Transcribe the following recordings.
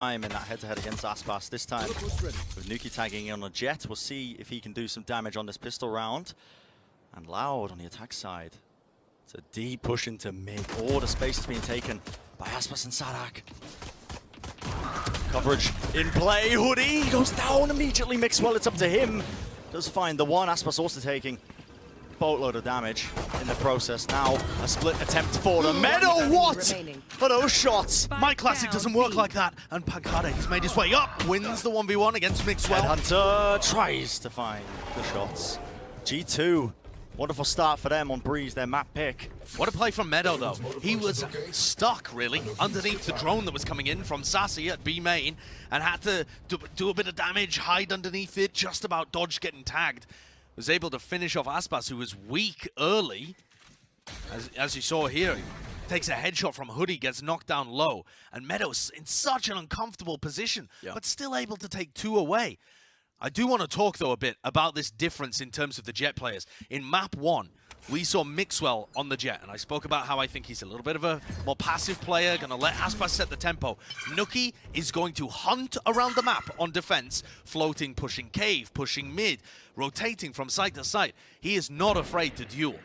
time in that head-to-head against Aspas. This time with Nuki tagging in on a Jet. We'll see if he can do some damage on this pistol round. And Loud on the attack side. It's a deep push into mid. All the space is being taken by Aspas and Sadak. Coverage in play. Hoodie goes down immediately. Mixwell, it's up to him. Does find the one. Aspas also taking boatload of damage in the process. Now a split attempt for the medal. What are those shots? My Classic doesn't work like that. And Pancada has made his way up. Wins the 1v1 against Mixwell. Hunter tries to find the shots. G2. Wonderful start for them on Breeze, their map pick. What a play from Meadow, though. He was stuck, really, underneath the drone that was coming in from Sassy at B main and had to do a bit of damage, hide underneath it, just about dodge getting tagged. Was able to finish off Aspas, who was weak early. As you saw here, he takes a headshot from Hoodie, gets knocked down low. And Meadow's in such an uncomfortable position, but still able to take two away. I do want to talk, though, a bit about this difference in terms of the Jet players. In map 1, we saw Mixwell on the Jet, and I spoke about how I think he's a little bit of a more passive player, going to let Aspas set the tempo. Nuki is going to hunt around the map on defense, floating, pushing cave, pushing mid, rotating from site to site. He is not afraid to duel.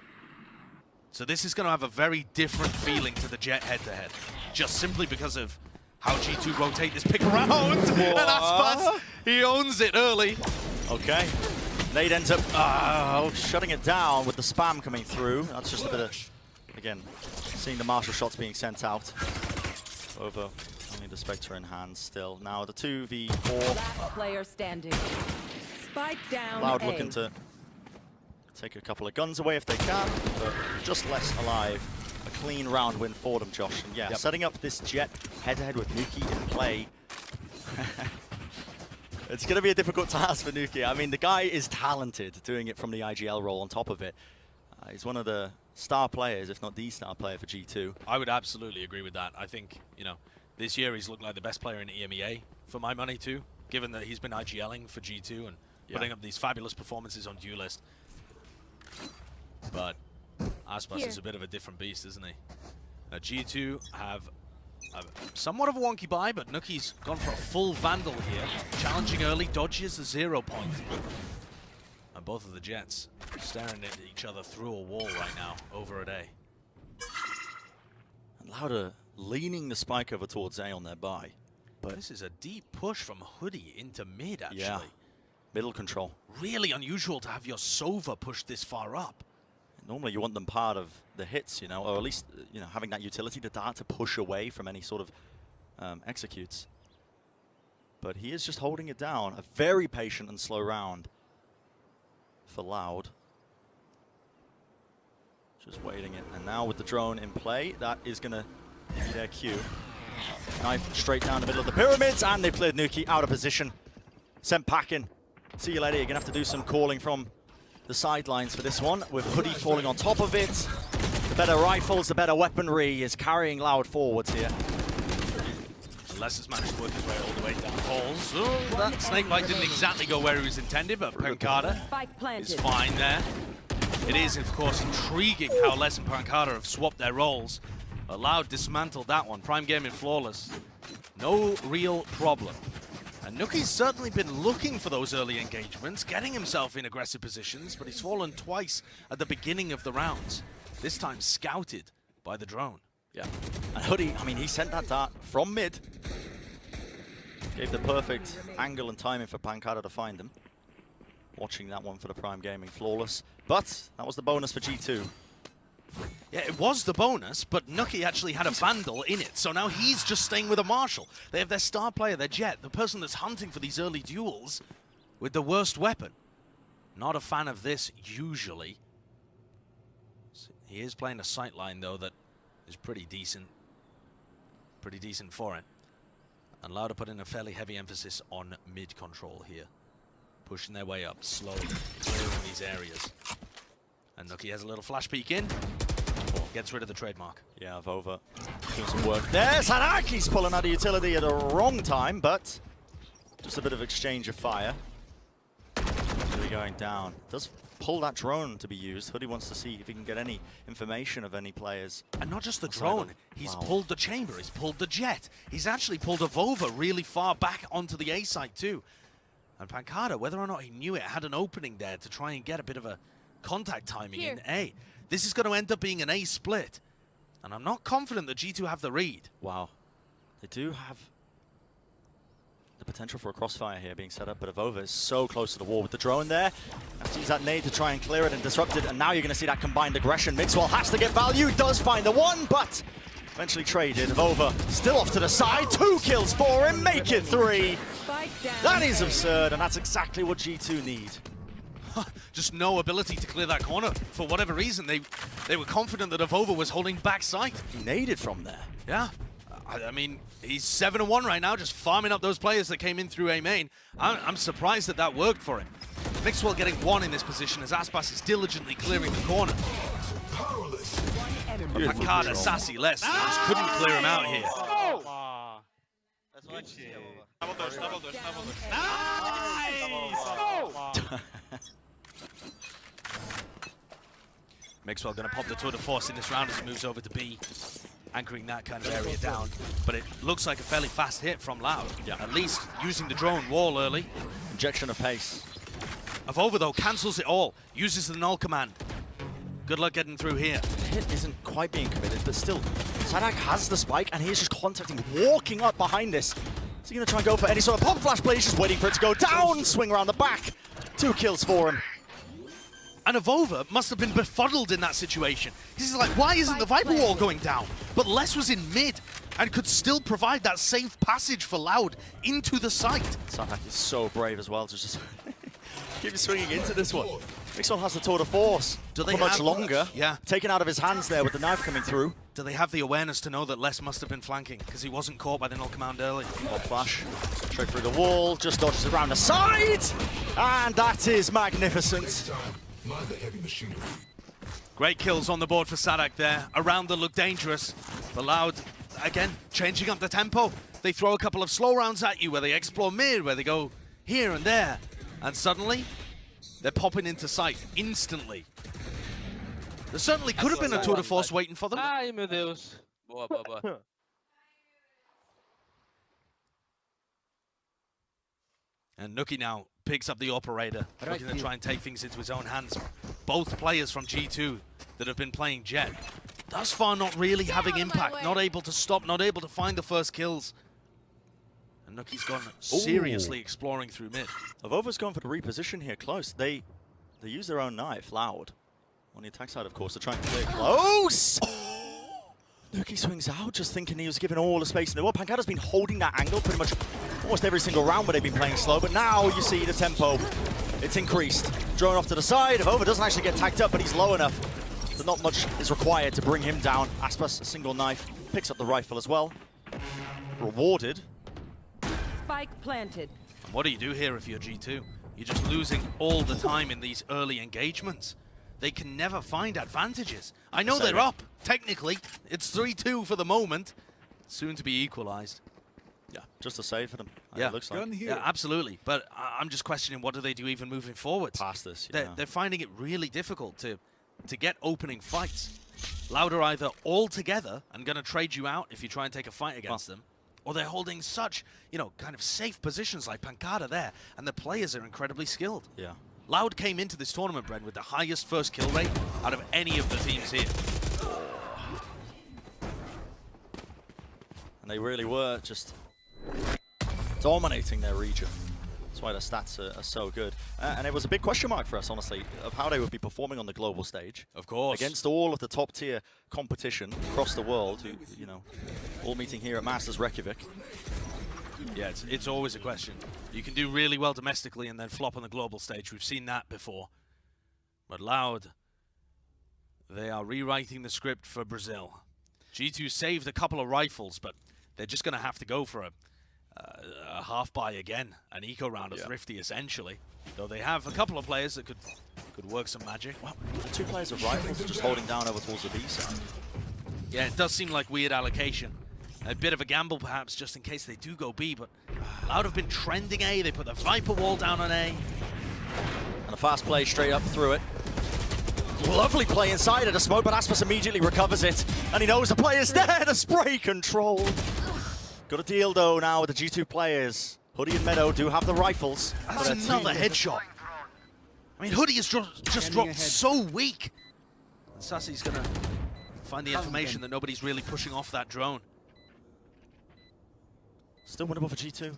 So this is going to have a very different feeling to the Jet head-to-head, just simply because of how G2 rotate this pick around. And Aspas, he owns it early. Okay. Nade ends up shutting it down with the spam coming through. That's just a bit of, again, seeing the Marshall shots being sent out. Over only the Spectre in hand still. Now the 2v4. Last player standing. Spike down. Loud looking to take a couple of guns away if they can, but just less alive. A clean round win for them, Josh. And yeah, setting up this Jet head-to-head with Nuki in play. It's going to be a difficult task for Nuki. I mean, the guy is talented, doing it from the IGL role on top of it. He's one of the star players, if not the star player for G2. I would absolutely agree with that. I think, you know, this year he's looked like the best player in EMEA, for my money too, given that he's been IGLing for G2 and putting up these fabulous performances on Duelist. But Aspas is a bit of a different beast, isn't he? G2 have somewhat of a wonky buy, but Nuki's gone for a full Vandal here. Challenging early, dodges the 0 point. And both of the Jets staring at each other through a wall right now, over a day. And Lauda leaning the spike over towards A on their buy. But this is a deep push from Hoodie into mid, actually. Yeah, middle control. Really unusual to have your Sova push this far up. Normally you want them part of the hits, you know, or at least, you know, having that utility, the dart to push away from any sort of executes. But he is just holding it down. A very patient and slow round for Loud. Just waiting it. And now with the drone in play, that is going to be their cue. Knife straight down the middle of the pyramids, and they cleared Nuki out of position. Sent packing. See you later. You're going to have to do some calling from the sidelines for this one, with Hoodie falling on top of it. The better rifles, the better weaponry is carrying Loud forwards here. Unless it's managed to work his way all the way down holes. Oh, that snakebite didn't exactly go where he was intended, but Pancada is fine there. It is, of course, intriguing how Les and Pancada have swapped their roles. But Loud dismantled that one. Prime Gaming flawless. No real problem. And Nuki's certainly been looking for those early engagements, getting himself in aggressive positions, but he's fallen twice at the beginning of the rounds. This time scouted by the drone. Yeah. And Hoodie, I mean, he sent that dart from mid. Gave the perfect angle and timing for Pancada to find him. Watching that one for the Prime Gaming, flawless. But that was the bonus for G2. Yeah, it was the bonus, but Nuki actually had a Vandal in it, so now he's just staying with a Marshall. They have their star player, their Jet, the person that's hunting for these early duels with the worst weapon. Not a fan of this, usually. He is playing a sightline, though, that is pretty decent. Pretty decent for it. And Lauda put in a fairly heavy emphasis on mid-control here. Pushing their way up, slowly, clearing these areas. And Nuki has a little flash peek in. Gets rid of the trademark. Yeah, Vova doing some work there. Sadaki's pulling out of utility at the wrong time, but just a bit of exchange of fire. Hoodie going down. Does pull that drone to be used. Hoodie wants to see if he can get any information of any players. And not just the drone, he's pulled the chamber, he's pulled the jet. He's actually pulled a Vova really far back onto the A site too. And Pancada, whether or not he knew it, had an opening there to try and get a bit of a contact timing in A. This is going to end up being an A split. And I'm not confident that G2 have the read. Wow. They do have the potential for a crossfire here being set up, but Avova is so close to the wall with the drone there. Has to use that nade to try and clear it and disrupt it, and now you're going to see that combined aggression. Mixwell has to get value, does find the one, but eventually traded. Avova still off to the side, 2 kills for him, make it 3. That is absurd, and that's exactly what G2 need. Just no ability to clear that corner. For whatever reason, they were confident that Avova was holding back sight. He naded from there. Yeah. I mean, he's 7-1 right now, just farming up those players that came in through A main. I'm surprised that that worked for him. Mixwell getting 1 in this position as Aspas is diligently clearing the corner. Pancada, sassy, less. Just couldn't clear him out here. Mixwell going to pop the tour de force in this round as he moves over to B, anchoring that kind of area down. But it looks like a fairly fast hit from Loud. Yeah. At least using the drone wall early. Injection of pace. Avova, though, cancels it all. Uses the null command. Good luck getting through here. The hit isn't quite being committed, but still, Sadak has the spike, and he is just contacting, walking up behind this. Is he going to try and go for any sort of pop flash play? He's just waiting for it to go down, swing around the back. 2 kills for him. And Avova must have been befuddled in that situation. He's like, why isn't the Viper wall going down? But Les was in mid and could still provide that safe passage for Loud into the site. Sadak is so brave as well to just keep swinging into this one. Mixwell has the tour de force for much longer. Yeah. Taken out of his hands there with the knife coming through. Do they have the awareness to know that Les must have been flanking because he wasn't caught by the null command early? Pop flash, straight through the wall, just dodges around the side, and that is magnificent. Great kills on the board for Sadak there. Around the look dangerous. But Loud, again, changing up the tempo. They throw a couple of slow rounds at you where they explore mid, where they go here and there. And suddenly, they're popping into sight instantly. There certainly could have been a tour de force waiting for them. Ai, meu Deus. Boa, boa, boa. And Nuki now picks up the operator, looking to try and take things into his own hands. Both players from G2 that have been playing Jet, thus far not really having impact, not able to stop, not able to find the first kills. And Nuki's gone seriously exploring through mid. Avova's going for the reposition here, close. They use their own knife, Loud. On the attack side, of course, to try and clear close! Nuki swings out, just thinking he was given all the space in the world. Pancada's been holding that angle pretty much almost every single round where they've been playing slow, but now you see the tempo. It's increased. Drone off to the side. Avova doesn't actually get tagged up, but he's low enough that not much is required to bring him down. Aspas, a single knife, picks up the rifle as well. Rewarded. Spike planted. And what do you do here if you're G2? You're just losing all the time in these early engagements. They can never find advantages. I know they're up, technically. It's 3-2 for the moment. Soon to be equalized. Yeah, just a save for them. Yeah, it looks like. Yeah, absolutely. But I'm just questioning, what do they do even moving forward? Past this, yeah. They're finding it really difficult to get opening fights. Loud are either all together and going to trade you out if you try and take a fight against them, or they're holding such, you know, kind of safe positions like Pancada there, and the players are incredibly skilled. Yeah. Loud came into this tournament, Bren, with the highest first kill rate out of any of the teams here. And they really were just dominating their region. That's why their stats are so good. And it was a big question mark for us, honestly, of how they would be performing on the global stage. Of course. Against all of the top tier competition across the world, who, you know, all meeting here at Masters Reykjavík. Yeah, it's always a question. You can do really well domestically and then flop on the global stage. We've seen that before. But Loud, they are rewriting the script for Brazil. G2 saved a couple of rifles, but they're just going to have to go for a half buy again, an eco round of Thrifty essentially. Though they have a couple of players that could work some magic. Wow, 2 players of rifles just holding down over towards the B side. Yeah, it does seem like weird allocation. A bit of a gamble, perhaps, just in case they do go B, but Loud have been trending A. They put the Viper wall down on A. And A fast play straight up through it. Lovely play inside of the smoke, but Aspas immediately recovers it. And he knows the player's there, the spray controlled. Got a deal though now with the G2 players. Hoodie and Meadow do have the rifles. That's another headshot. I mean, Hoodie has just dropped so weak. And Sassy's gonna find the information that nobody's really pushing off that drone. Still winnable for G2. If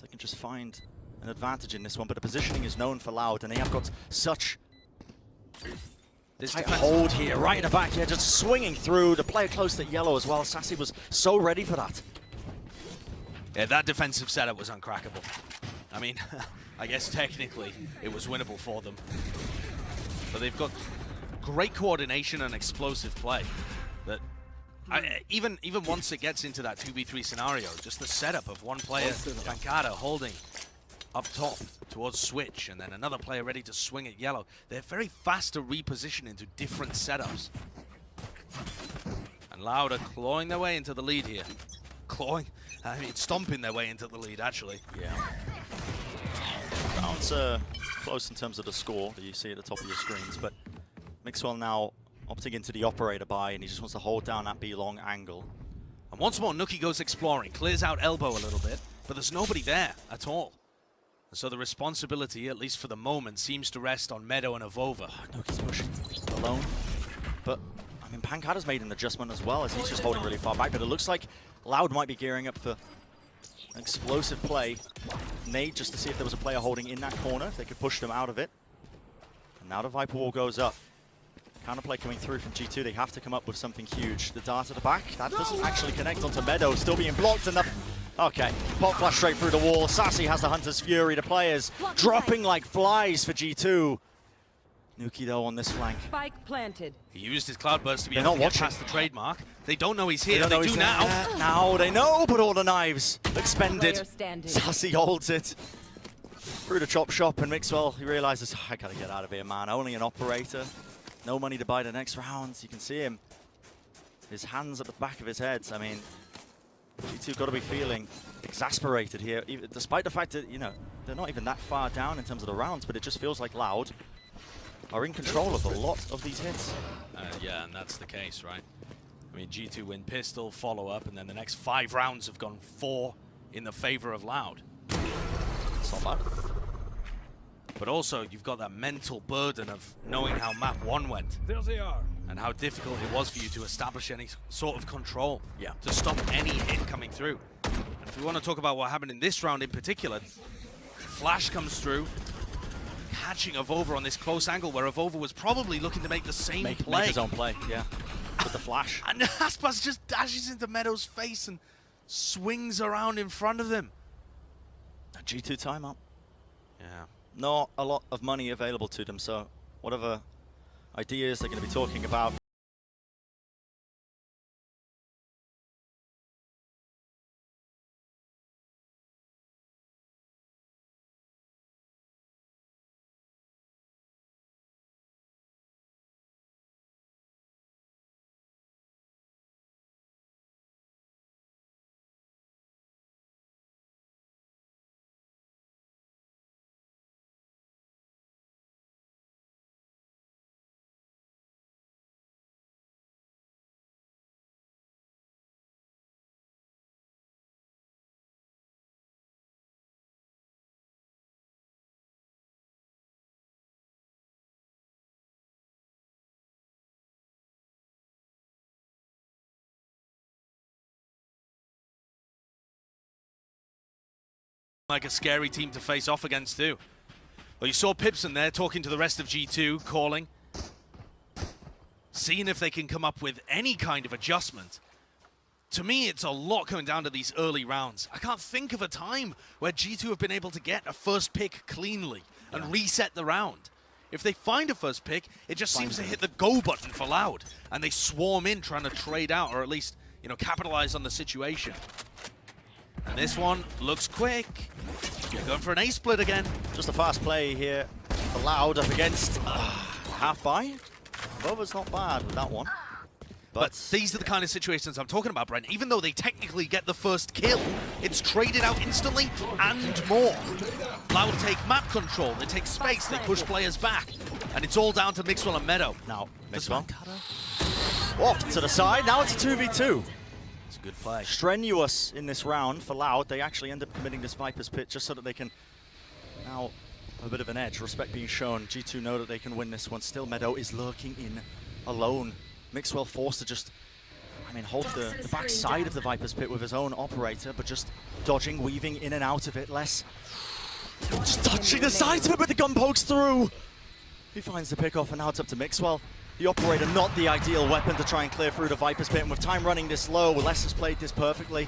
they can just find an advantage in this one, but the positioning is known for Loud, and they have got such tight hold here, right in the back here, just swinging through. The player close to yellow as well. Sassy was so ready for that. Yeah, that defensive setup was uncrackable. I mean, I guess technically it was winnable for them. But they've got great coordination and explosive play. That even once it gets into that 2v3 scenario, just the setup of one player, Pancada, holding up top towards switch, and then another player ready to swing at yellow. They're very fast to reposition into different setups. And Loud are clawing their way into the lead here. Stomping their way into the lead, actually. Yeah. Rounds close in terms of the score that you see at the top of your screens, but Mixwell now opting into the operator buy, and he just wants to hold down that B-long angle. And once more, Nuki goes exploring, clears out elbow a little bit, but there's nobody there at all. So the responsibility, at least for the moment, seems to rest on Meadow and Avova. Oh, Nuki's pushing alone. But, I mean, Pancada's made an adjustment as well, as he's just holding really far back. But it looks like Loud might be gearing up for an explosive play. Nade, just to see if there was a player holding in that corner, if they could push them out of it. And now the Viper Wall goes up. Counterplay coming through from G2. They have to come up with something huge. The dart at the back, that doesn't actually connect onto Meadow, still being blocked enough. Okay, pop flash straight through the wall. Sassy has the Hunter's Fury. The players dropping like flies for G2. Nuki though on this flank. Spike planted. He used his Cloudburst to be able to get past the trademark. They don't know he's here. They do now. Now they know, but all the knives expended. Sassy holds it through the chop shop, and Mixwell, he realizes, I gotta get out of here, man. Only an operator. No money to buy the next rounds. You can see him. His hands at the back of his head. I mean, G2 got to be feeling exasperated here, even, despite the fact that, you know, they're not even that far down in terms of the rounds, but it just feels like Loud are in control of a lot of these hits. Yeah, and that's the case, right? I mean, G2 win pistol, follow up, and then the next 5 rounds have gone 4 in the favor of Loud. It's not bad. But also, you've got that mental burden of knowing how map 1 went. There they are. And how difficult it was for you to establish any sort of control. Yeah. To stop any hit coming through. And if we want to talk about what happened in this round in particular, Flash comes through, catching Avova on this close angle where Avova was probably looking to make the same play. Make his own play, yeah. With the flash. And Aspas just dashes into Meadow's face and swings around in front of him. A G2 timeout. Yeah. Not a lot of money available to them, so whatever ideas they're going to be talking about. Like a scary team to face off against too. Well, you saw Pipson there talking to the rest of G2, calling, seeing if they can come up with any kind of adjustment. To me, it's a lot coming down to these early rounds. I can't think of a time where G2 have been able to get a first pick cleanly and reset the round. If they find a first pick, it just seems to hit the go button for Loud, and they swarm in trying to trade out, or at least, you know, capitalize on the situation. And this one looks quick. You're going for an A-split again. Just a fast play here for Loud up against half buy. Bova's not bad with that one. But these are the kind of situations I'm talking about, Brent. Even though they technically get the first kill, it's traded out instantly and more. Loud take map control, they take space, they push players back. And it's all down to Mixwell and Meadow. Now, Mixwell. Off to the side, now it's a 2v2. It's a good play. Strenuous in this round for Loud. They actually end up committing this Viper's Pit just so that they can now have a bit of an edge. Respect being shown. G2 know that they can win this one. Still, Meadow is lurking in alone. Mixwell forced to just, hold the back side of the Viper's Pit with his own operator, but just dodging, weaving in and out of it. Less just touching the sides of it, but the gun pokes through. He finds the pickoff, and now it's up to Mixwell. The operator, not the ideal weapon to try and clear through the Viper's Pit, and with time running this low, Les has played this perfectly.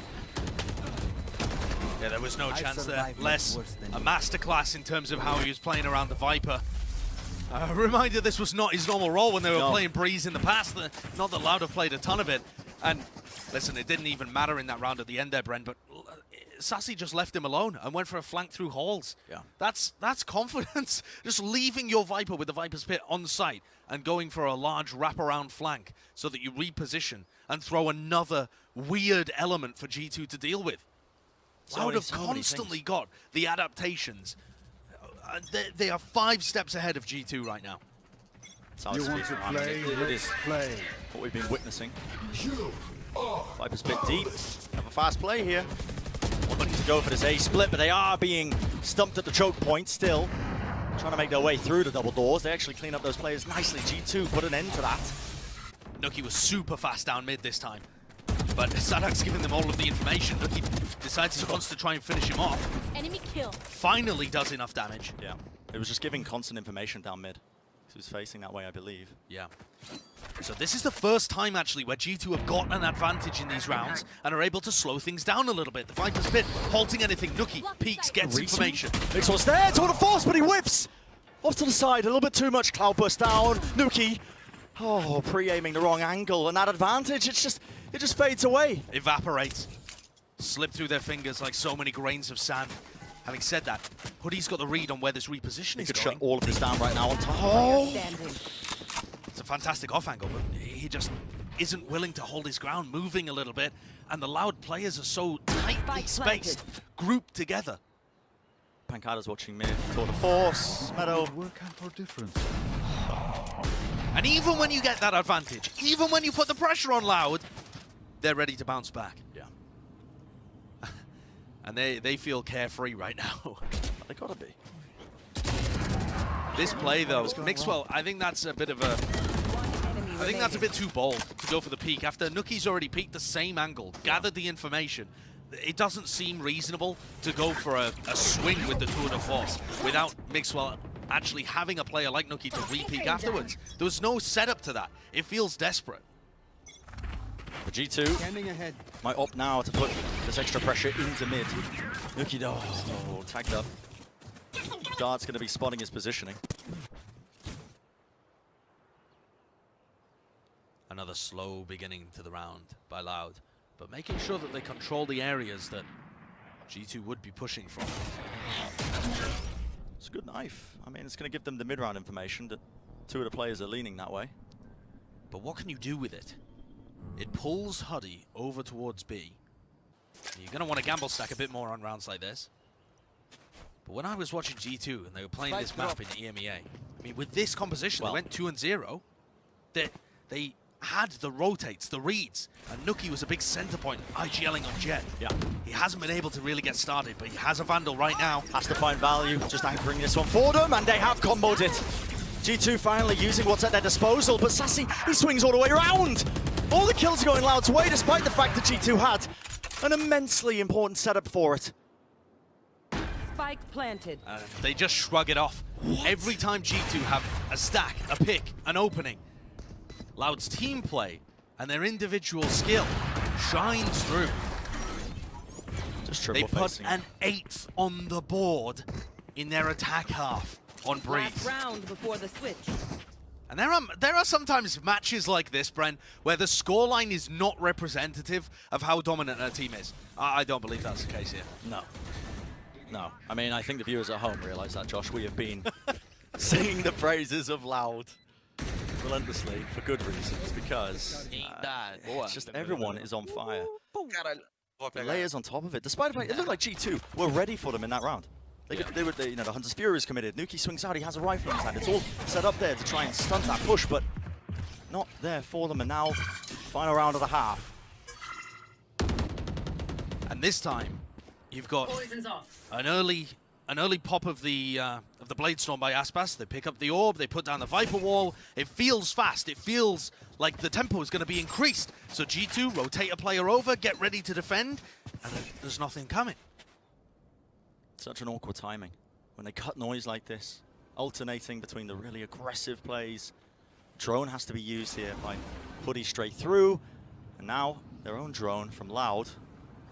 Yeah, there was no chance there. Les, a masterclass in terms of how he was playing around the Viper. A reminder, this was not his normal role when they were playing Breeze in the past. Not that Loud have played a ton of it. And listen, it didn't even matter in that round at the end there, Bren, but Sassy just left him alone and went for a flank through halls. Yeah. That's confidence. Just leaving your Viper with the Viper's Pit on site and going for a large wraparound flank so that you reposition and throw another weird element for G2 to deal with. Loud have constantly got the adaptations. They are 5 steps ahead of G2 right now. You want to play? It is play. What we've been witnessing. Viper's Pit deep. Have a fast play here. Looking to go for this A split, but they are being stumped at the choke point still. Trying to make their way through the double doors. They actually clean up those players nicely. G2 put an end to that. Nuki was super fast down mid this time. But Sadak's giving them all of the information. Nuki decides he wants to try and finish him off. Enemy kill. Finally does enough damage. Yeah. It was just giving constant information down mid. He was facing that way, I believe. Yeah. So this is the first time, actually, where G2 have got an advantage in these rounds and are able to slow things down a little bit. The Viper's Pit halting anything. Nuki peeks, gets information. Mixwell's there, tour de force, but he whiffs! Off to the side, a little bit too much. Cloudburst down. Nuki, pre-aiming the wrong angle, and that advantage, it just fades away. Evaporates. Slip through their fingers like so many grains of sand. Having said that, Hoodie's got the read on where this repositioning is going. Shut all of this down right now on top. It's a fantastic off angle, but he just isn't willing to hold his ground, moving a little bit, and the Loud players are so tightly spaced, grouped together. Pancada's watching mid, tour de force, Meadow. Work out for difference. And even when you get that advantage, even when you put the pressure on Loud, they're ready to bounce back. Yeah. And they feel carefree right now. They gotta be. This play though, Mixwell, I think that's a bit of a... I think that's a bit too bold to go for the peek. After Nuki's already peeked the same angle, gathered the information, it doesn't seem reasonable to go for a swing with the tour de force without Mixwell actually having a player like Nuki to re-peek afterwards. There was no setup to that. It feels desperate. The G2 might opt now to put this extra pressure into mid. Nuki though, tagged up. Dart's going to be spotting his positioning. Another slow beginning to the round by Loud, but making sure that they control the areas that G2 would be pushing from. It's a good knife. I mean, it's going to give them the mid-round information that 2 of the players are leaning that way. But what can you do with it? It pulls Huddy over towards B. You're going to want to gamble stack a bit more on rounds like this. But when I was watching G2 and they were playing this map in EMEA, I mean, with this composition, they went 2-0. They had the rotates, the reads, and Nuki was a big center point, IGLing on Jet. Yeah. He hasn't been able to really get started, but he has a Vandal right now. Has to find value, just anchoring this one for them, and they have comboed it. G2 finally using what's at their disposal, but Sassy, he swings all the way around. All the kills are going Loud's way, despite the fact that G2 had an immensely important setup for it. Spike planted. They just shrug it off. What? Every time G2 have a stack, a pick, an opening, Loud's team play and their individual skill shines through. Just triple they put facing. an 8th on the board in their attack half on Breeze. Last round before the switch. And there are sometimes matches like this, Bren, where the scoreline is not representative of how dominant a team is. I don't believe that's the case here. No. No. I mean, I think the viewers at home realize that, Josh. We have been singing the praises of Loud relentlessly for good reasons, because it's just everyone is on fire. The layers on top of it, despite the fact it looked like G2 were ready for them in that round. They were, you know, the Hunter's Fury is committed. Nuki swings out, he has a rifle in his hand. It's all set up there to try and stunt that push, but not there for them. And now, final round of the half. And this time, you've got an early pop of the Blade Storm by Aspas. They pick up the orb, they put down the Viper Wall. It feels fast. It feels like the tempo is going to be increased. So G2 rotate a player over, get ready to defend, and there's nothing coming. Such an awkward timing when they cut noise like this, alternating between the really aggressive plays. Drone has to be used here by Hoodie straight through, and now their own drone from Loud.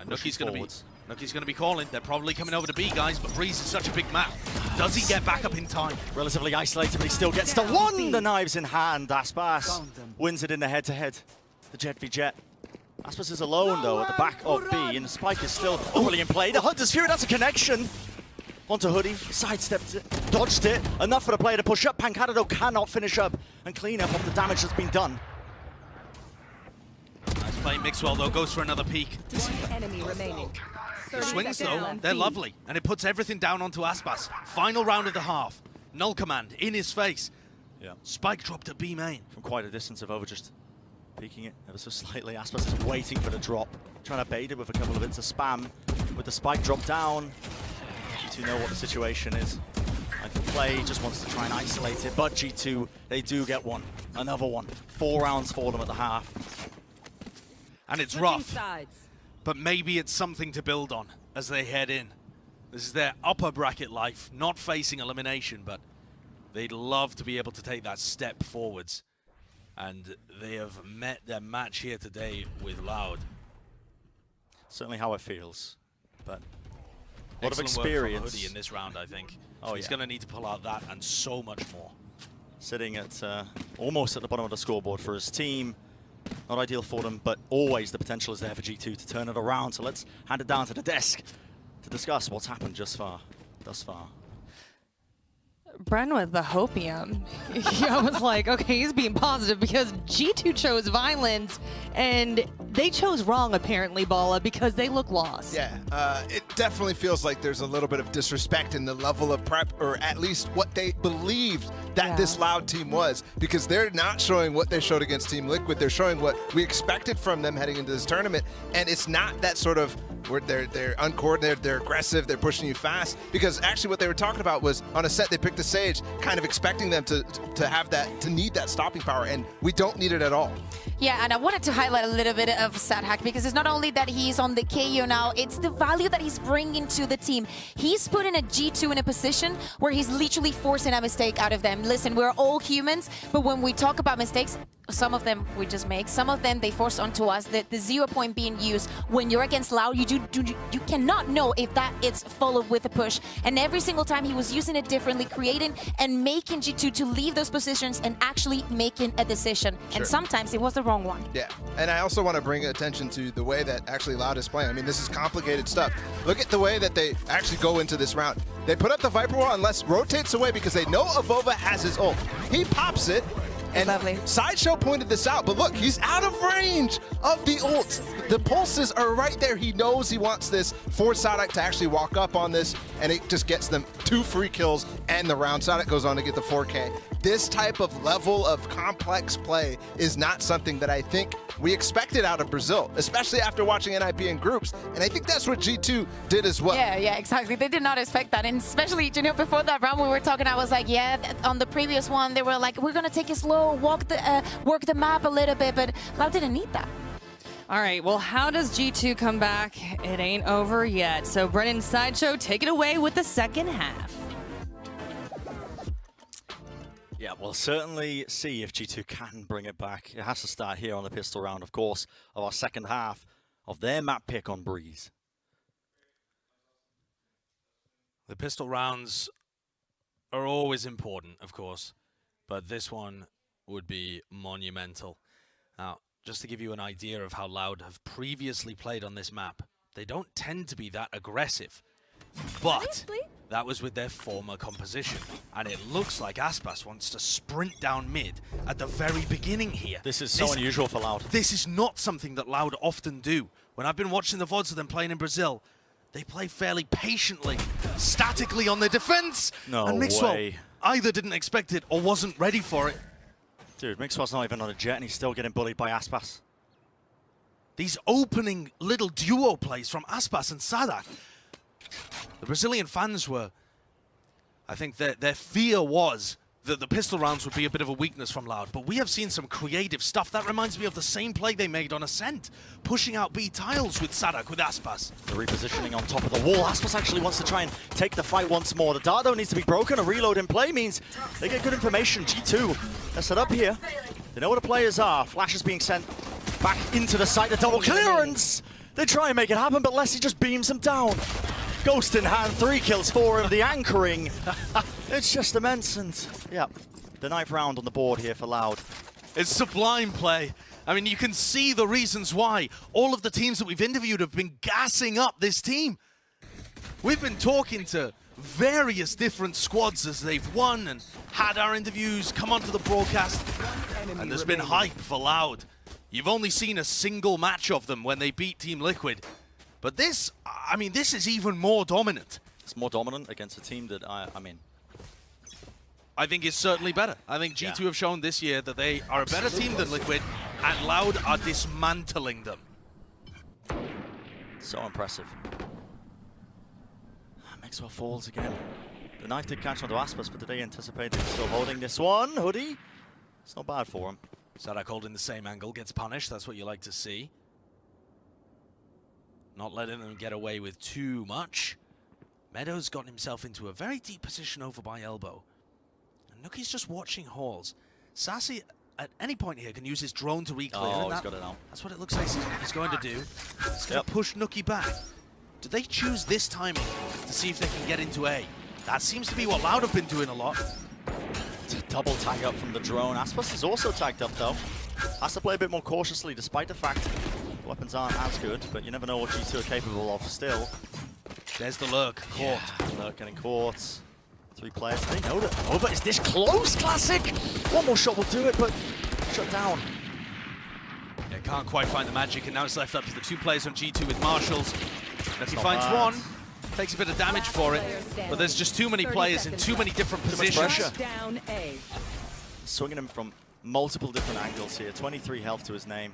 And Nuki's going to be calling. They're probably coming over to B, guys, but Breeze is such a big map. Does he get back up in time? Relatively isolated, but he still gets to one. The knives in hand. Aspas wins it in the head-to-head. The Jet v Jet. Aspas is alone, though, at the back of B, and the Spike is still fully in play. The Hunter's Fury, that's a connection. Onto Hoodie, sidestepped it, dodged it. Enough for the player to push up. Pancadado cannot finish up and clean up of the damage that's been done. Nice play, Mixwell, though, goes for another peek. Enemy remaining. The swings, though, they're lovely, and it puts everything down onto Aspas. Final round of the half. Null command in his face. Yeah. Spike dropped at B main. From quite a distance of over, just peeking it ever so slightly. Aspas is waiting for the drop, trying to bait it with a couple of bits of spam. With the spike drop down, G2 know what the situation is. And the play just wants to try and isolate it, but G2, they do get one. Another one. 4 rounds for them at the half. And it's rough, but maybe it's something to build on as they head in. This is their upper bracket life, not facing elimination, but they'd love to be able to take that step forwards. And they have met their match here today with Loud. Certainly how it feels, but a lot of Excellent experience work from Hoodie in this round, I think. Oh, he's going to need to pull out that and so much more. Sitting at almost at the bottom of the scoreboard for his team. Not ideal for them, but always the potential is there for G2 to turn it around. So let's hand it down to the desk to discuss what's happened thus far. Bren with the hopium. I was like, okay, he's being positive because G2 chose violence and they chose wrong, apparently, Bala, because they look lost. Yeah, it definitely feels like there's a little bit of disrespect in the level of prep, or at least what they believed that this Loud team was, because they're not showing what they showed against Team Liquid. They're showing what we expected from them heading into this tournament, and it's not that sort of where they're uncoordinated, they're aggressive, they're pushing you fast, because actually what they were talking about was on a set they picked a Sage, kind of expecting them to have that, to need that stopping power, and we don't need it at all. Yeah, and I wanted to highlight a little bit of Sadhack, because it's not only that he's on the KO now, it's the value that he's bringing to the team. He's putting a G2 in a position where he's literally forcing a mistake out of them. Listen, we're all humans, but when we talk about mistakes, some of them we just make, some of them they force onto us. The 0 point being used when you're against Loud, you cannot know if that it's followed with a push. And every single time he was using it differently, creating and making G2 to leave those positions and actually making a decision. Sure. And sometimes it was the wrong one. Yeah, and I also want to bring attention to the way that actually Loud is playing. I mean, this is complicated stuff. Look at the way that they actually go into this round. They put up the Viper Wall and Les rotates away because they know Avova has his ult. He pops it. And lovely. Sideshow pointed this out, but look, he's out of range of the ult. The pulses are right there. He knows he wants this for Sadhack to actually walk up on this, and it just gets them 2 free kills and the round. Sadhack goes on to get the 4K. This type of level of complex play is not something that I think we expected out of Brazil, especially after watching NIP in groups, and I think that's what G2 did as well. Yeah, exactly. They did not expect that, and especially, you know, before that round we were talking, I was like, yeah, on the previous one, they were like, we're gonna take it slow, work the map a little bit, but Loud didn't need that. All right, well, how does G2 come back? It ain't over yet. So Brennan, Sideshow, take it away with the second half. Yeah, we'll certainly see if G2 can bring it back. It has to start here on the pistol round, of course, of our second half of their map pick on Breeze. The pistol rounds are always important, of course, but this one would be monumental. Now, just to give you an idea of how Loud have previously played on this map, they don't tend to be that aggressive, but that was with their former composition. And it looks like Aspas wants to sprint down mid at the very beginning here. This is so unusual for Loud. This is not something that Loud often do. When I've been watching the VODs of them playing in Brazil, they play fairly patiently, statically on their defense. No and Mixwell way. either didn't expect it or wasn't ready for it. Dude, Mixwell's not even on a jet and he's still getting bullied by Aspas. These opening little duo plays from Aspas and Sadak. The Brazilian fans were, I think their fear was that the pistol rounds would be a bit of a weakness from Loud, but we have seen some creative stuff. That reminds me of the same play they made on Ascent, pushing out B tiles with Sadak, with Aspas. The repositioning on top of the wall. Aspas actually wants to try and take the fight once more. The dart though needs to be broken. A reload in play means they get good information. G2, they're set up here. They know where the players are. Flash is being sent back into the site. The double clearance. They try and make it happen, but Leslie just beams them down. Ghost in hand, 3 kills, 4 of the anchoring. It's just immense, and yeah, the 9th round on the board here for Loud. It's sublime play. I mean, you can see the reasons why. All of the teams that we've interviewed have been gassing up this team. We've been talking to various different squads as they've won and had our interviews, come onto the broadcast, and there's been hype for Loud. You've only seen a single match of them when they beat Team Liquid. But this, I mean, this is even more dominant. It's more dominant against a team that, I I think it's certainly better. I think G2 have shown this year that they are a better team than Liquid, and Loud are dismantling them. So impressive. Maxwell falls again. The knife did catch onto Aspas, but did they anticipate him still holding this one? Hoodie? It's not bad for him. Sadak holding the same angle, gets punished. That's what you like to see. Not letting them get away with too much. Meadows got himself into a very deep position over by elbow. And Nuki's just watching Halls. Sassy, at any point here, can use his drone to re-clear. Oh, he's got it now. That's what it looks like he's going to do. He's going to push Nuki back. Do they choose this timing to see if they can get into A? That seems to be what Loud have been doing a lot. It's a double tag up from the drone. Aspas is also tagged up, though. Has to play a bit more cautiously, despite the fact weapons aren't as good, but you never know what G2 are capable of still. There's the lurk, caught. Yeah, lurk getting caught. 3 players, they know that over is this close, Classic! One more shot will do it, but shut down. Yeah, can't quite find the magic, and now it's left up to the 2 players on G2 with Marshals. If he finds one, takes a bit of damage for it, but there's just too many players in too many different positions. Down A. Swinging him from multiple different angles here. 23 health to his name.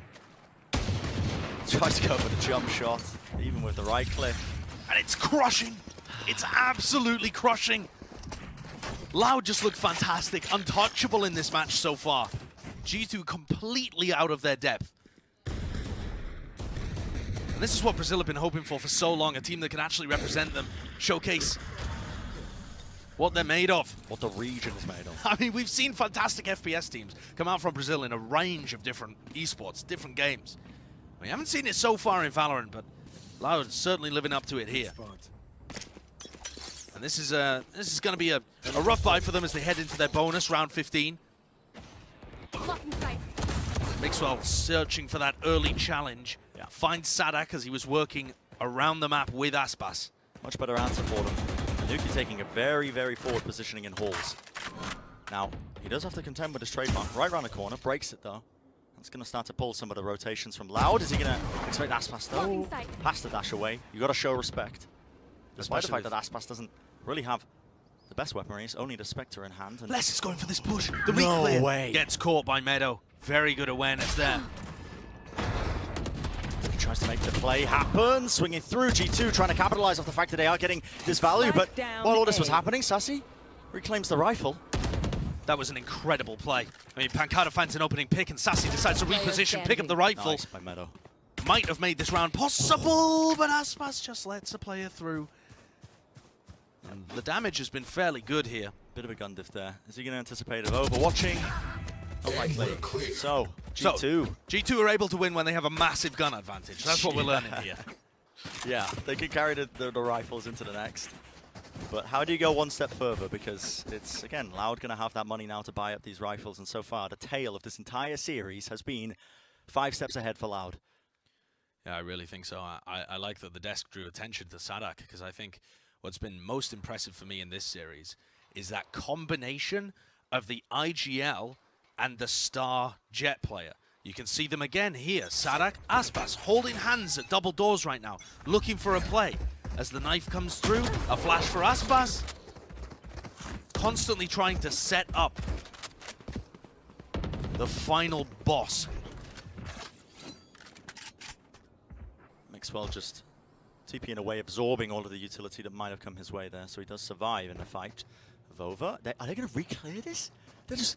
Tries to go for the jump shot, even with the right click. And it's crushing. It's absolutely crushing. Loud just looked fantastic, untouchable in this match so far. G2 completely out of their depth. And this is what Brazil have been hoping for so long, a team that can actually represent them, showcase what they're made of. What the region is made of. I mean, we've seen fantastic FPS teams come out from Brazil in a range of different esports, different games. We haven't seen it so far in Valorant, but Loud is certainly living up to it here. And this is going to be a rough fight for them as they head into their bonus, round 15. Mixwell searching for that early challenge. Yeah. Finds Sadak as he was working around the map with Aspas. Much better answer for them. Nuki taking a very, very forward positioning in halls. Now, he does have to contend with his trademark right around the corner. Breaks it, though. That's going to start to pull some of the rotations from Loud. Is he going to expect Aspas, though? Pass the dash away. You got to show respect. Despite the fact that Aspas doesn't really have the best weaponry, it's only the Spectre in hand. And Les is going for this push. The no re-clear way. Gets caught by Meadow. Very good awareness there. He tries to make the play happen. Swinging through G2, trying to capitalize off the fact that they are getting this value. But while all this was happening, Sassy reclaims the rifle. That was an incredible play. I mean, Pancada finds an opening pick and Sassy decides to reposition, pick up the rifle. Nice by Meadow. Might have made this round possible, but Aspas just lets a player through. And the damage has been fairly good here. Bit of a gun diff there. Is he going to anticipate of overwatching? Unlikely. So, G2. G2 are able to win when they have a massive gun advantage. That's what we're learning here. Yeah, they can carry the rifles into the next. But how do you go one step further? Because it's, again, Loud going to have that money now to buy up these rifles. And so far, the tale of this entire series has been 5 steps ahead for Loud. Yeah, I really think so. I like that the desk drew attention to Sadak, because I think what's been most impressive for me in this series is that combination of the IGL and the star Jet player. You can see them again here. Sadak, Aspas holding hands at double doors right now, looking for a play. As the knife comes through, a flash for Aspas. Constantly trying to set up the final boss. Mixwell just TPing away, absorbing all of the utility that might have come his way there, so he does survive in the fight. Vova, are they going to reclear this? They're just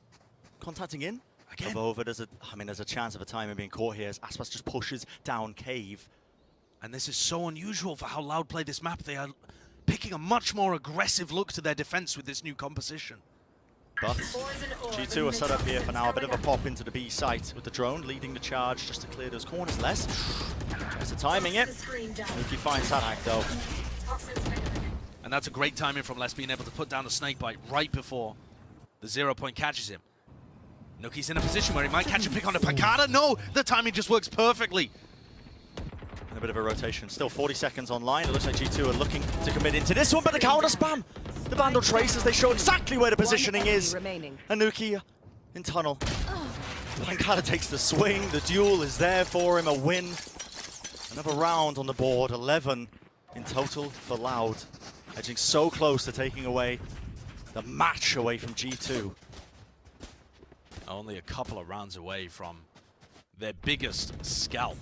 contacting in. Again. Vova, there's a chance of a time of being caught here as Aspas just pushes down cave. And this is so unusual for how Loud play this map. They are picking a much more aggressive look to their defense with this new composition. But G2 are set up here for now. A bit of a pop into the B site with the drone leading the charge just to clear those corners. Less tries to timing it. Nuki finds Sadak though. And that's a great timing from Les, being able to put down the snake bite right before the 0 point catches him. Nuki's in a position where he might catch a pick on the Pancada. No, the timing just works perfectly. And a bit of a rotation. Still 40 seconds online. It looks like G2 are looking to commit into this one, but the counter spam. The Vandal traces, they show exactly where the positioning is. And Nuki in tunnel. Pancada takes the swing. The duel is there for him. A win. Another round on the board. 11 in total for Loud. Edging so close to taking away the match away from G2. Only a couple of rounds away from their biggest scalp.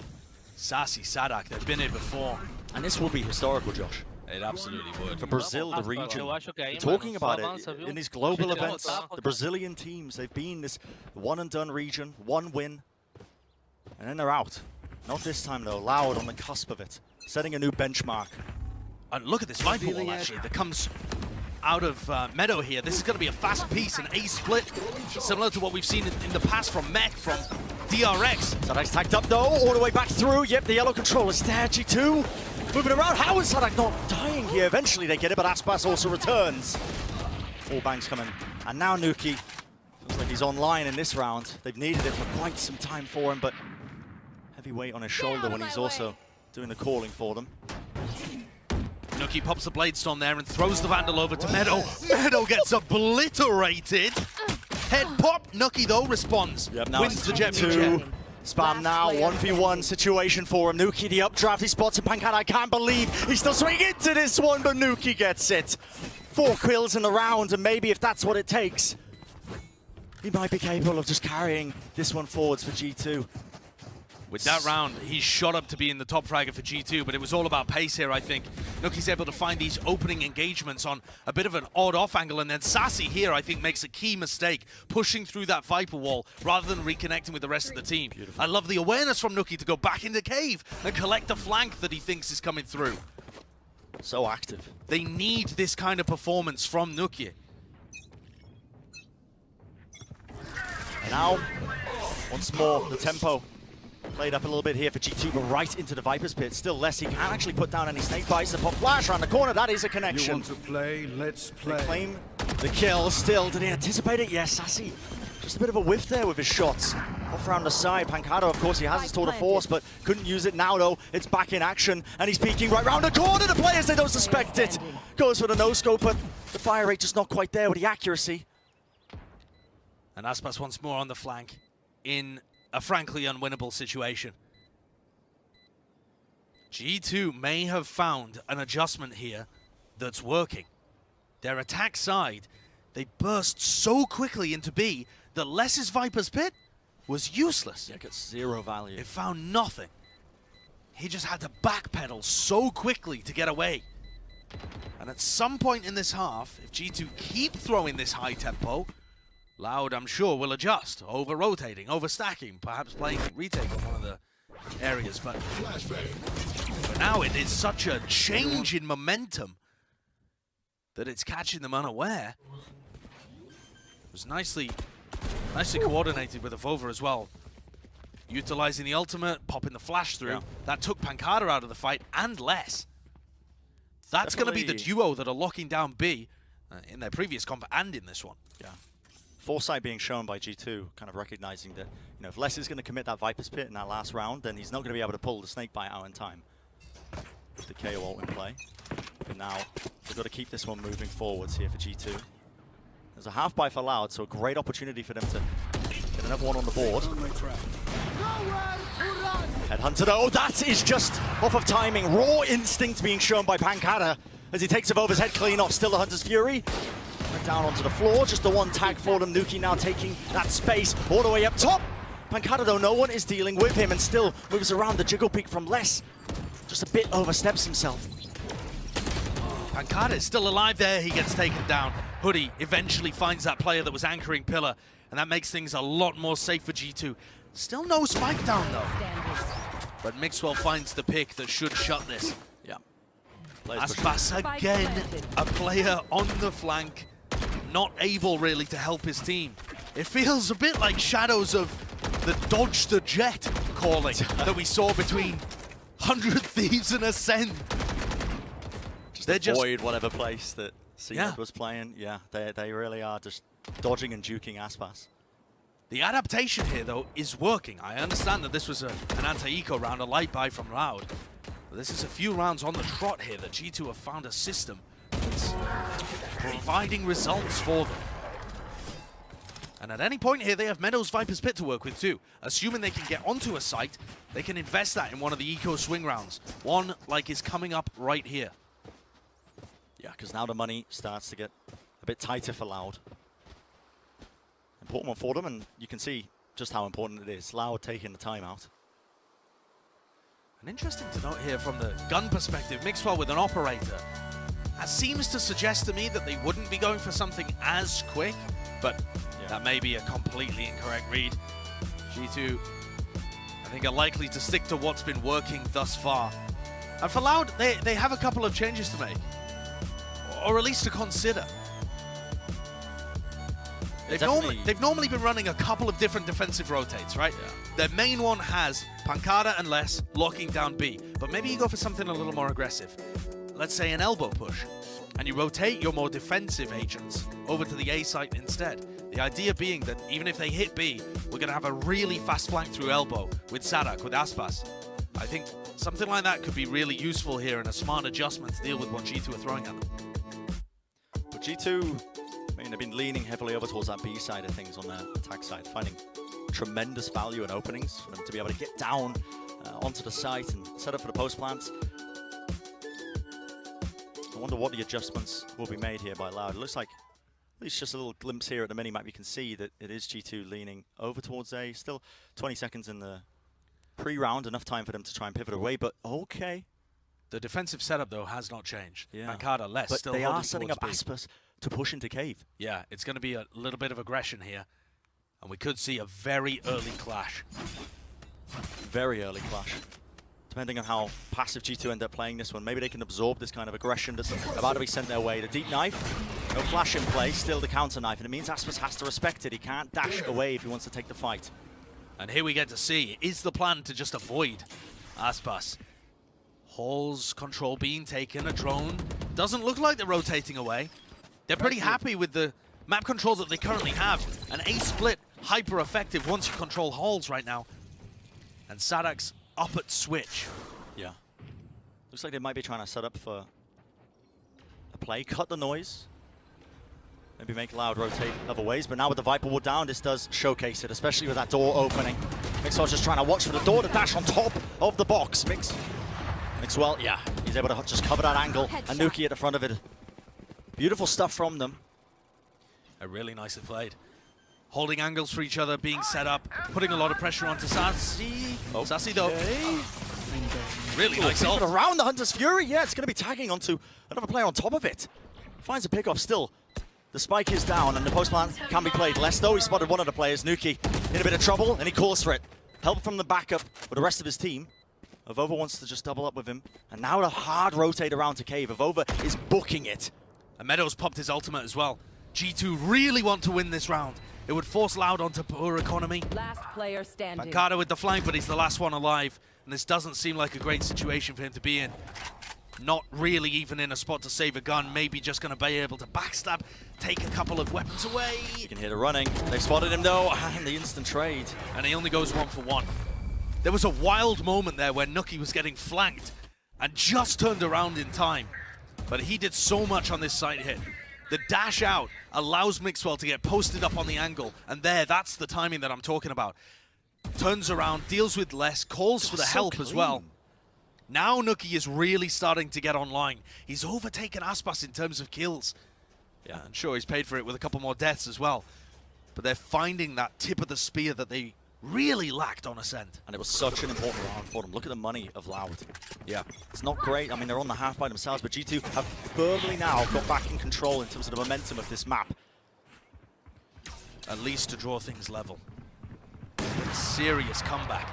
Sassy, Sadak, they've been here before. And this will be historical, Josh. It absolutely would. For Brazil, the region, talking about it, in these global events, the Brazilian teams, they've been this one-and-done region, one win, and then they're out. Not this time, though. Loud on the cusp of it, setting a new benchmark. And look at this Viper wall, actually, that comes out of Meadow here. This is going to be a fast piece, an A split, similar to what we've seen in the past from Mech, from DRX. Sadak's tagged up, though, all the way back through. Yep, the yellow control is there. G2 moving around. How is Sadak not dying here? Eventually they get it, but Aspas also returns. All bangs coming. And now Nuki feels like he's online in this round. They've needed it for quite some time for him, but heavy weight on his shoulder when he's also doing the calling for them. Nuki pops the Bladestone there and throws the Vandal over to Meadow. Meadow gets obliterated. Head pop. Nuki, though, responds. Yep, now wins the Jet. Spam now, 1v1 situation for him. Nuki, the updraft, he spots a Pancada. I can't believe he's still swinging into this one, but Nuki gets it. 4 kills in the round, and maybe if that's what it takes, he might be capable of just carrying this one forwards for G2. With that round, he shot up to be in the top fragger for G2, but it was all about pace here, I think. Nuki's able to find these opening engagements on a bit of an odd off angle, and then Sassy here, I think, makes a key mistake, pushing through that Viper wall rather than reconnecting with the rest of the team. Beautiful. I love the awareness from Nuki to go back into cave and collect the flank that he thinks is coming through. So active. They need this kind of performance from Nuki. And now, once more, the tempo played up a little bit here for G2, but right into the Viper's pit. Still less, he can't actually put down any snake bites. The pop flash around the corner, that is a connection. You want to play? Let's play. They claim the kill still. Did he anticipate it? Yes, Sassy. Just a bit of a whiff there with his shots. Off around the side. Pancada, of course, he has his tour de force, but couldn't use it now, though. It's back in action, and he's peeking right round the corner. The players, they don't suspect it. Goes for the no-scope, but the fire rate just not quite there with the accuracy. And Aspas once more on the flank in a frankly unwinnable situation. G2 may have found an adjustment here that's working. Their attack side, they burst so quickly into B that Les's Viper's Pit was useless. Yeah, it gets 0 value. It found nothing. He just had to backpedal so quickly to get away. And at some point in this half, if G2 keep throwing this high tempo, Loud, I'm sure, will adjust, over-rotating, over-stacking, perhaps playing retake on one of the areas. But for now, it is such a change in momentum that it's catching them unaware. It was nicely coordinated with Avova as well. Utilizing the ultimate, popping the flash through. Yeah. That took Pancada out of the fight, and less. That's going to be the duo that are locking down B in their previous comp and in this one. Yeah. Foresight being shown by G2, kind of recognizing that, you know, if Les is going to commit that Viper's Pit in that last round, then he's not going to be able to pull the snake bite out in time. The KO ult in play. But now, They've got to keep this one moving forwards here for G2. There's a half buy for Loud, so a great opportunity for them to get another one on the board. Headhunter though, that is just off of timing. Raw instinct being shown by Pankata as he takes Evova's head clean off. Still the Hunter's Fury. Went down onto the floor, just the one tag for them. Nuki now taking that space all the way up top. Pankata though, no one is dealing with him and still moves around the jiggle peak from less. Just a bit oversteps himself. Pankata is still alive there, he gets taken down. Hoodie eventually finds that player that was anchoring Pillar, and that makes things a lot more safe for G2. Still no spike down though. But Mixwell finds the pick that should shut this. Yeah. Aspas again, a player on the flank, not able really to help his team. It feels a bit like shadows of the dodge the jet calling that we saw between 100 Thieves and Ascend. They're just avoid whatever place that Seed was playing. Yeah, they really are just dodging and juking Aspas. The adaptation here, though, is working. I understand that this was an anti-eco round, a light buy from Loud. But this is a few rounds on the trot here that G2 have found a system that's providing results for them. And at any point here, they have Meadows Viper's Pit to work with too. Assuming they can get onto a site, they can invest that in one of the eco swing rounds. One like is coming up right here. Yeah, because now the money starts to get a bit tighter for Loud. Important one for them, and you can see just how important it is. Loud taking the timeout. And interesting to note here from the gun perspective, Mixwell with an operator. That seems to suggest to me that they wouldn't be going for something as quick, but that may be a completely incorrect read. G2, I think, are likely to stick to what's been working thus far. And for Loud, they have a couple of changes to make. Or at least to consider. They've normally been running a couple of different defensive rotates, right? Yeah. Their main one has Pankata and Less locking down B, but maybe you go for something a little more aggressive. Let's say an elbow push, and you rotate your more defensive agents over to the A site instead. The idea being that even if they hit B, we're going to have a really fast flank through elbow with Sadak, with Aspas. I think something like that could be really useful here and a smart adjustment to deal with what G2 are throwing at them. But G2, I mean, they've been leaning heavily over towards that B side of things on their attack side, finding tremendous value and openings for them to be able to get down onto the site and set up for the post plants. I wonder what the adjustments will be made here by Loud. It looks like at least just a little glimpse here at the minimap. You can see that it is G2 leaning over towards A. Still 20 seconds in the pre-round, enough time for them to try and pivot away, but okay. The defensive setup, though, has not changed. Yeah. Pankata, Less, but still they are setting up B. Aspas to push into Cave. Yeah, it's going to be a little bit of aggression here. And we could see a very early clash. Very early clash. Depending on how passive G2 end up playing this one, maybe they can absorb this kind of aggression that's about to be sent their way. The deep knife, no flash in play, still the counter knife, and it means Aspas has to respect it. He can't dash away if he wants to take the fight. And here we get to see, is the plan to just avoid Aspas? Hall's control being taken, a drone. Doesn't look like they're rotating away. They're pretty happy with the map control that they currently have. An A split, hyper effective once you control Halls right now. And Sadak's up at switch. Yeah. Looks like they might be trying to set up for a play. Cut the noise. Maybe make Loud rotate other ways. But now with the Viper Ward down, this does showcase it, especially with that door opening. Mixwell's just trying to watch for the door to dash on top of the box. Mixwell, yeah, he's able to just cover that angle. And Nuki at the front of it. Beautiful stuff from them. Really nicely played. Holding angles for each other, being set up, putting a lot of pressure onto Sassy. Oh. Sassy though. Really nice ult. Around the Hunter's Fury, yeah, it's going to be tagging onto another player on top of it. Finds a pick off still. The spike is down and the post plant can be played. Less though, he spotted one of the players, Nuki, in a bit of trouble and he calls for it. Help from the backup with the rest of his team. Avova wants to just double up with him. And now a hard rotate around to Cave. Avova is booking it. And Meadows popped his ultimate as well. G2 really want to win this round. It would force Loud onto poor economy. Last player standing. Pankata with the flank, but he's the last one alive. And this doesn't seem like a great situation for him to be in. Not really even in a spot to save a gun. Maybe just going to be able to backstab, take a couple of weapons away. You can hear the running. They spotted him though, and the instant trade. And he only goes 1 for 1. There was a wild moment there where Nuki was getting flanked and just turned around in time. but he did so much on this side hit. The dash out allows Mixwell to get posted up on the angle, and that's the timing that I'm talking about. Turns around, deals with less, calls for the help as well. Now Nuki is really starting to get online. He's overtaken Aspas in terms of kills. Yeah, and sure, he's paid for it with a couple more deaths as well. But they're finding that tip of the spear that they really lacked on Ascent. And it was such an important round for them. Look at the money of Loud. Yeah, it's not great. I mean, they're on the half by themselves, but G2 have firmly now got back in control in terms of the momentum of this map. At least to draw things level. A serious comeback.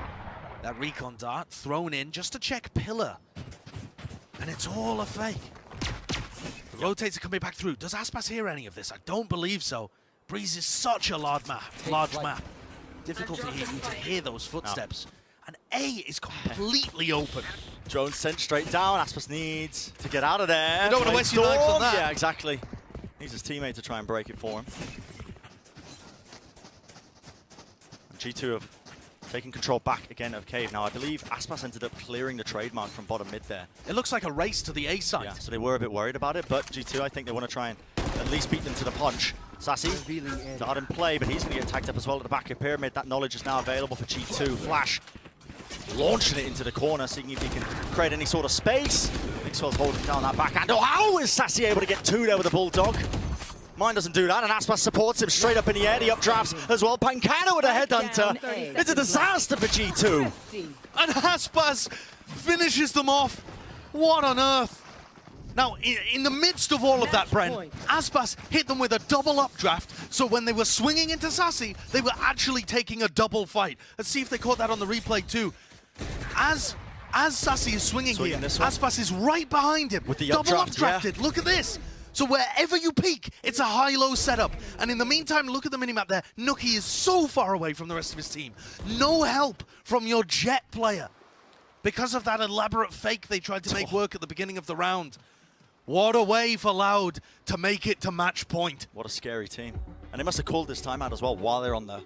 That recon dart thrown in just to check Pillar. And it's all a fake. The rotates are coming back through. Does Aspas hear any of this? I don't believe so. Breeze is such a large map. Difficult for you to hear those footsteps. And A is completely open. Drone sent straight down. Aspas needs to get out of there. You don't want to waste your lives on that. Yeah, exactly. Needs his teammate to try and break it for him. And G2 have taken control back again of Cave. Now, I believe Aspas ended up clearing the trademark from bottom mid there. It looks like a race to the A side. Yeah, so they were a bit worried about it, but G2, I think they want to try and at least beat them to the punch. Sassy, dart in play, but he's going to get tagged up as well at the back of Pyramid. That knowledge is now available for G2. Flash launching it into the corner, seeing if he can create any sort of space. Mixwell's holding down that backhand. Oh, how is Sassy able to get two there with a Bulldog? Mine doesn't do that, and Aspas supports him straight up in the air. The updrafts as well. Pancano with a headhunter. It's a disaster for G2. And Aspas finishes them off. What on earth? Now, in the midst of all of that, Brent, Aspas hit them with a double updraft, so when they were swinging into Sassy, they were actually taking a double fight. Let's see if they caught that on the replay too. As Sassy is swinging here, Aspas is right behind him. With the double updrafted, updrafted, look at this. So wherever you peek, it's a high-low setup. And in the meantime, look at the minimap there. Nuki is so far away from the rest of his team. No help from your Jet player. Because of that elaborate fake they tried to make work at the beginning of the round. What a way for Loud to make it to match point. What a scary team. And they must have called this timeout as well while they're on the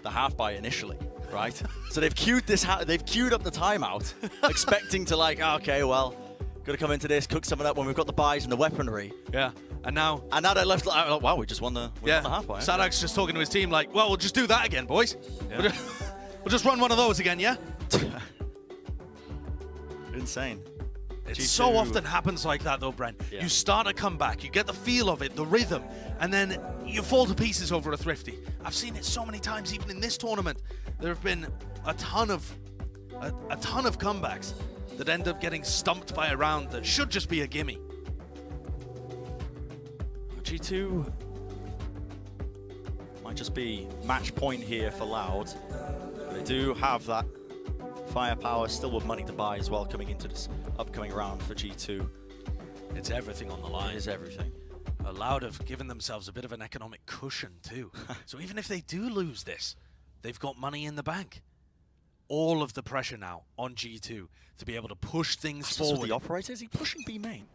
half buy initially, right? So they've queued they've queued up the timeout, expecting to like, oh, okay, well, gotta come into this, cook something up when we've got the buys and the weaponry. Yeah. And now they're left like, wow, we just won the half buy. Sadak's just talking to his team like, well, we'll just do that again, boys. Yeah. We'll just run one of those again, yeah? Insane. It so often happens like that though, Brent. Yeah. You start a comeback, you get the feel of it, the rhythm, and then you fall to pieces over a Thrifty. I've seen it so many times, even in this tournament. There have been a ton of comebacks that end up getting stumped by a round that should just be a gimme. G2 might just be match point here for Loud. They do have that firepower, still with money to buy as well coming into this upcoming round for G2. It's everything on the line. It is everything. Loud have given themselves a bit of an economic cushion too. So even if they do lose this, they've got money in the bank. All of the pressure now on G2 to be able to push things forward. With the operator, is he pushing B main?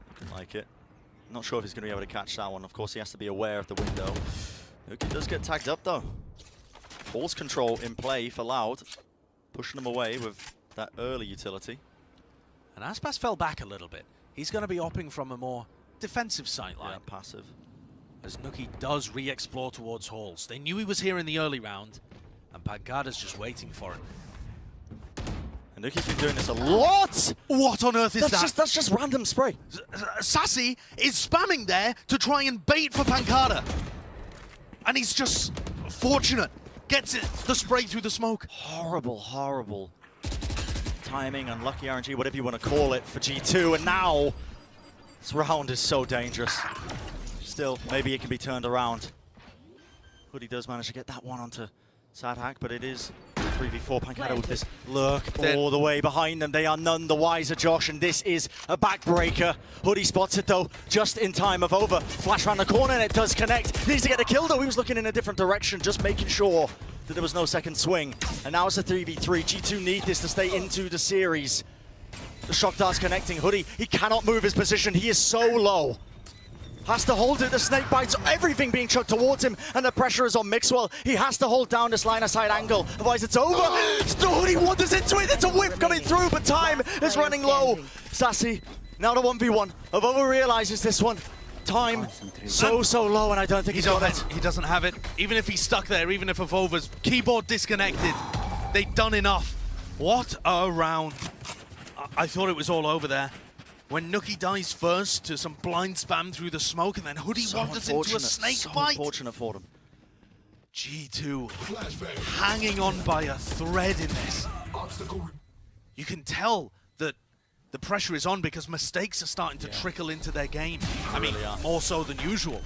Looking like it. Not sure if he's going to be able to catch that one. Of course, he has to be aware of the window. Nuki does get tagged up though. Force control in play for Loud, pushing them away with that early utility. And Aspas fell back a little bit. He's going to be opting from a more defensive sight line. Yeah, passive. As Nuki does re-explore towards halls. They knew he was here in the early round, and Pancada's just waiting for him. And Nuki's been doing this a lot! What on earth is that? That's just random spray. Sassy is spamming there to try and bait for Pancada. And he's just fortunate. Gets it, the spray through the smoke. Horrible, horrible timing, unlucky RNG, whatever you want to call it for G2. And now, this round is so dangerous. Still, maybe it can be turned around. Hoodie does manage to get that one onto Sadhack, but it is 3v4. Pancada with this lurk all the way behind them. They are none the wiser, Josh, and this is a backbreaker. Hoodie spots it though, just in time of over. Flash around the corner and it does connect. Needs to get a kill though. He was looking in a different direction, just making sure that there was no second swing. And now it's a 3v3. G2 need this to stay into the series. The shock dart's connecting. Hoodie, he cannot move his position. He is so low. has to hold it. The snake bites, everything being chucked towards him, and the pressure is on Mixwell. He has to hold down this line-of-sight angle, otherwise it's over. He wanders into it. It's a whiff coming through, but time is running low. Sassy, now the 1v1. Avova realizes this one. Time so low, and I don't think he's got it. He doesn't have it. Even if he's stuck there, even if Avova's keyboard disconnected, they've done enough. What a round. I thought it was all over there. When Nuki dies first to some blind spam through the smoke, and then Hoodie wanders into a snake bite. So unfortunate for them. G2 hanging on by a thread in this. You can tell that the pressure is on because mistakes are starting to trickle into their game. I mean, more so than usual.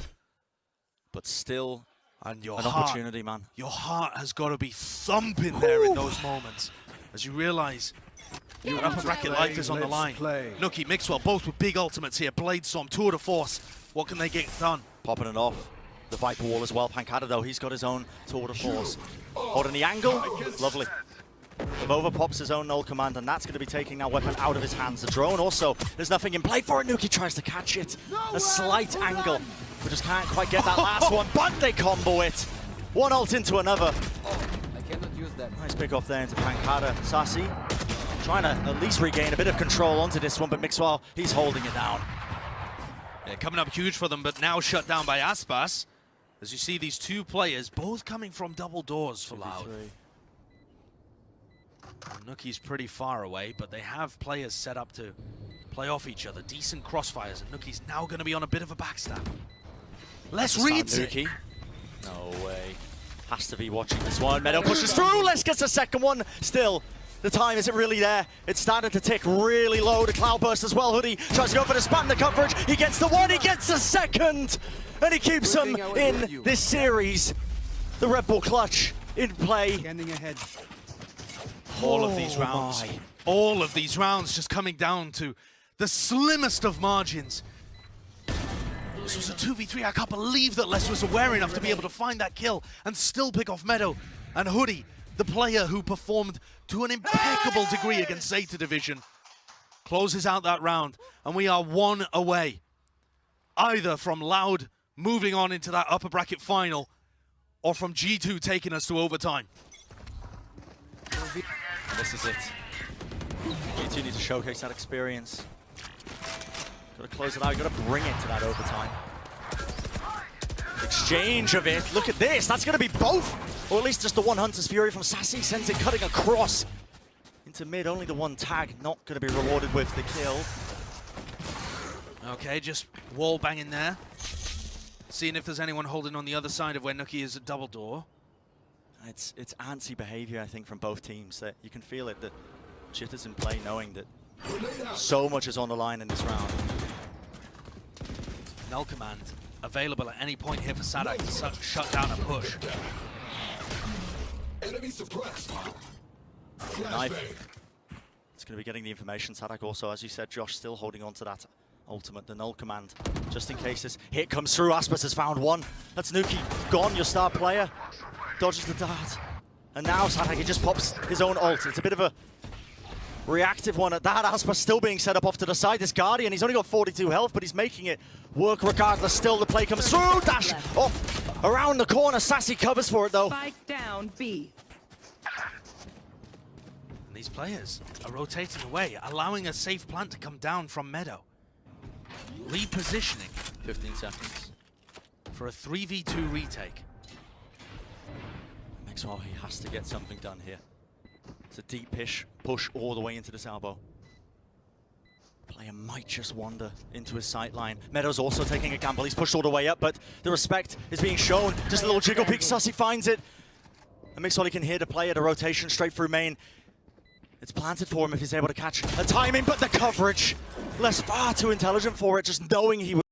But still, and an opportunity, man. Your heart has got to be thumping there in those moments as you realize your upper bracket life is on the line. Nuki, Mixwell, both with big ultimates here. Bladestorm, tour de force. What can they get done? Popping it off. The Viper wall as well. Pancada, though, he's got his own tour de force. Holding the angle. Lovely. Avova pops his own null command, and that's going to be taking that weapon out of his hands. The drone also, there's nothing in play for it. Nuki tries to catch it. A slight angle. We just can't quite get that last one, but they combo it. One ult into another. I cannot use that. Nice pick off there into Pancada. Sassy trying to at least regain a bit of control onto this one, but Mixwell, he's holding it down. Yeah, coming up huge for them, but now shut down by Aspas. As you see these two players, both coming from double doors for Loud. Nuki's pretty far away, but they have players set up to play off each other. Decent crossfires, and Nuki's now going to be on a bit of a backstab. Les reads it. Nuki. No way. Has to be watching this one. Meadow pushes through. Les gets the second one. Still, the time isn't really there. It's started to tick really low. The Cloudburst as well. Hoodie tries to go for the spam, the coverage. He gets the one, he gets the second. And he keeps them in this series. The Red Bull clutch in play. Standing ahead. All of these rounds. All of these rounds just coming down to the slimmest of margins. This was a 2v3. I can't believe that Les was aware enough to be able to find that kill and still pick off Meadow. And Hoodie, the player who performed to an impeccable degree against Zeta Division, closes out that round. And we are one away, either from Loud moving on into that upper bracket final, or from G2 taking us to overtime. This is it. G2 needs to showcase that experience. Got to close it out, got to bring it to that overtime. Exchange of it, look at this, that's going to be both! Or at least just the one Hunter's Fury from Sassy, sends it cutting across into mid, only the one tag, not going to be rewarded with the kill. Okay, just wall banging there. Seeing if there's anyone holding on the other side of where Nuki is at double door. It's antsy behavior, I think, from both teams. That you can feel it, that Jitters in play, knowing that so much is on the line in this round. Null command available at any point here for Sadak to shut down a push. Knife. It's going to be getting the information. Sadak also, as you said, Josh, still holding on to that ultimate, the null command, just in case this hit comes through. Aspas has found one. That's Nuki gone, your star player. Dodges the dart. And now Sadak, he just pops his own ult. It's a bit of a reactive one at that. Aspas still being set up off to the side. This Guardian, he's only got 42 health, but he's making it work regardless. Still, the play comes through. Dash off around the corner. Sassy covers for it, though. Spike down, B. And these players are rotating away, allowing a safe plant to come down from Meadow. Repositioning. 15 seconds. For a 3v2 retake. Well, he has to get something done here. It's a deep push all the way into this elbow. Player might just wander into his sight line. Meadow's also taking a gamble. He's pushed all the way up, but the respect is being shown. Just a little jiggle peek. Sassy finds it. And Mixwell can hear the player, the rotation straight through main. It's planted for him if he's able to catch a timing, but the coverage. Les far too intelligent for it, just knowing he would.